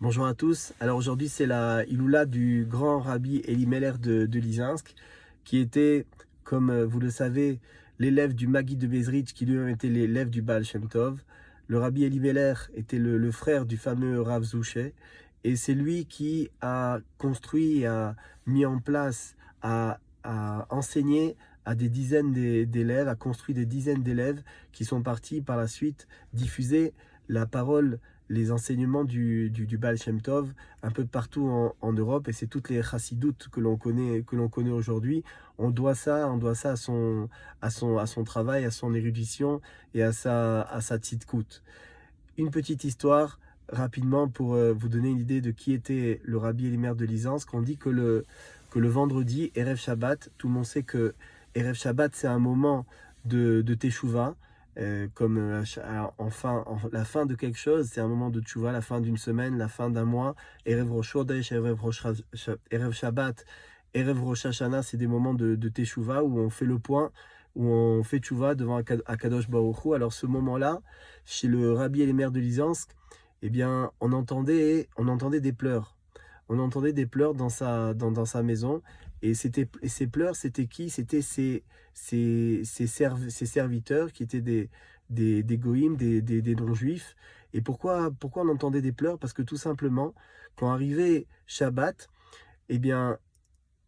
Bonjour à tous. Alors aujourd'hui c'est la Iloula du grand rabbi Elimelech de Lizinsk, qui était, comme vous le savez, l'élève du Maggid de Mezrich, qui lui-même était l'élève du Baal Shem Tov. Le rabbi Elimelech était le frère du fameux Rav Zouché, et c'est lui qui a construit, a mis en place, a enseigné à des dizaines d'élèves, a construit des dizaines d'élèves qui sont partis par la suite diffuser la parole, les enseignements du Baal Shem Tov un peu partout en Europe, et c'est toutes les chassidoutes que l'on connaît aujourd'hui. On doit ça à son travail, à son érudition et à sa tzidkout. Une petite histoire rapidement pour vous donner une idée de qui était le rabbi Elimelech de Lizinsk. On dit que le vendredi, Erev Shabbat, tout le monde sait que Erev Shabbat c'est un moment de Teshuvah, comme la fin de quelque chose, c'est un moment de tchouva, la fin d'une semaine, la fin d'un mois. Erev Rosh Chodesh, Erev Shabbat, Erev Rosh Hashanah, c'est des moments de teshuvah où on fait le point, où on fait tchouva devant Akadosh Baruch Hu. Alors ce moment-là, chez le rabbi Elimelech de Lizinsk, eh bien, on entendait des pleurs. On entendait des pleurs dans sa maison. Et ces pleurs, c'était qui? C'était ses serviteurs qui étaient des goïms, des non-juifs. Et pourquoi on entendait des pleurs? Parce que tout simplement, quand arrivait Shabbat, eh bien,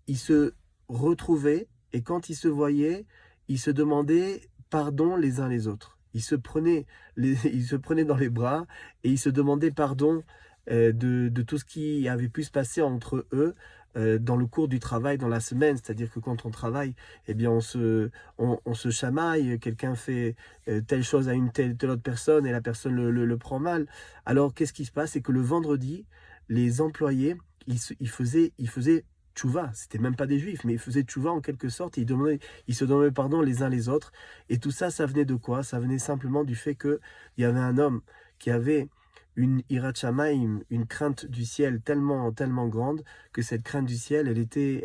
ils se retrouvaient, et quand ils se voyaient, ils se demandaient pardon les uns les autres. Ils se prenaient dans les bras et ils se demandaient pardon de tout ce qui avait pu se passer entre eux dans le cours du travail, dans la semaine. C'est-à-dire que quand on travaille, eh bien on se chamaille, quelqu'un fait telle chose à une telle autre personne et la personne le prend mal. Alors qu'est-ce qui se passe? C'est que le vendredi, les employés, ils faisaient tchouva, c'était même pas des juifs, mais ils faisaient tchouva en quelque sorte, et ils se demandaient pardon les uns les autres. Et tout ça, ça venait de quoi? Ça venait simplement du fait qu'il y avait un homme qui avait une hirat shamayim, une crainte du ciel tellement, tellement grande, que cette crainte du ciel, elle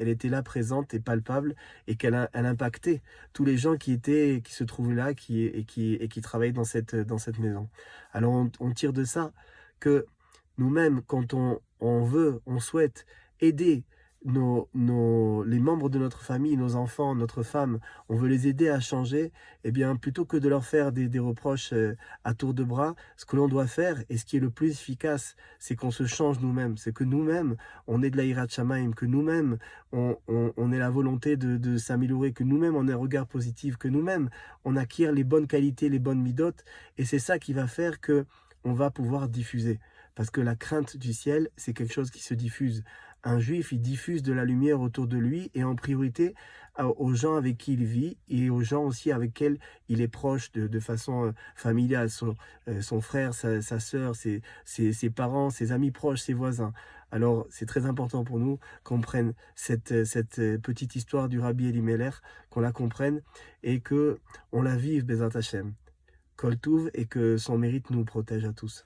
était là, présente et palpable, et elle impactait tous les gens qui se trouvaient là, qui travaillaient dans cette maison. Alors on tire de ça que nous-mêmes, quand on souhaite aider les membres de notre famille, nos enfants, notre femme, on veut les aider à changer, eh bien, plutôt que de leur faire des reproches à tour de bras, ce que l'on doit faire, et ce qui est le plus efficace, c'est qu'on se change nous-mêmes, c'est que nous-mêmes, on ait de la hirat shamayim, que nous-mêmes, on ait la volonté de s'améliorer, que nous-mêmes, on ait un regard positif, que nous-mêmes, on acquiert les bonnes qualités, les bonnes midotes, et c'est ça qui va faire que on va pouvoir diffuser. Parce que la crainte du ciel, c'est quelque chose qui se diffuse. Un juif, il diffuse de la lumière autour de lui, et en priorité aux gens avec qui il vit et aux gens aussi avec qui il est proche de façon familiale, son frère, sa sœur, ses parents, ses amis proches, ses voisins. Alors c'est très important pour nous qu'on prenne cette petite histoire du rabbi Elimelech, qu'on la comprenne et que on la vive, Bezat Hashem. Kol Touv, et que son mérite nous protège à tous.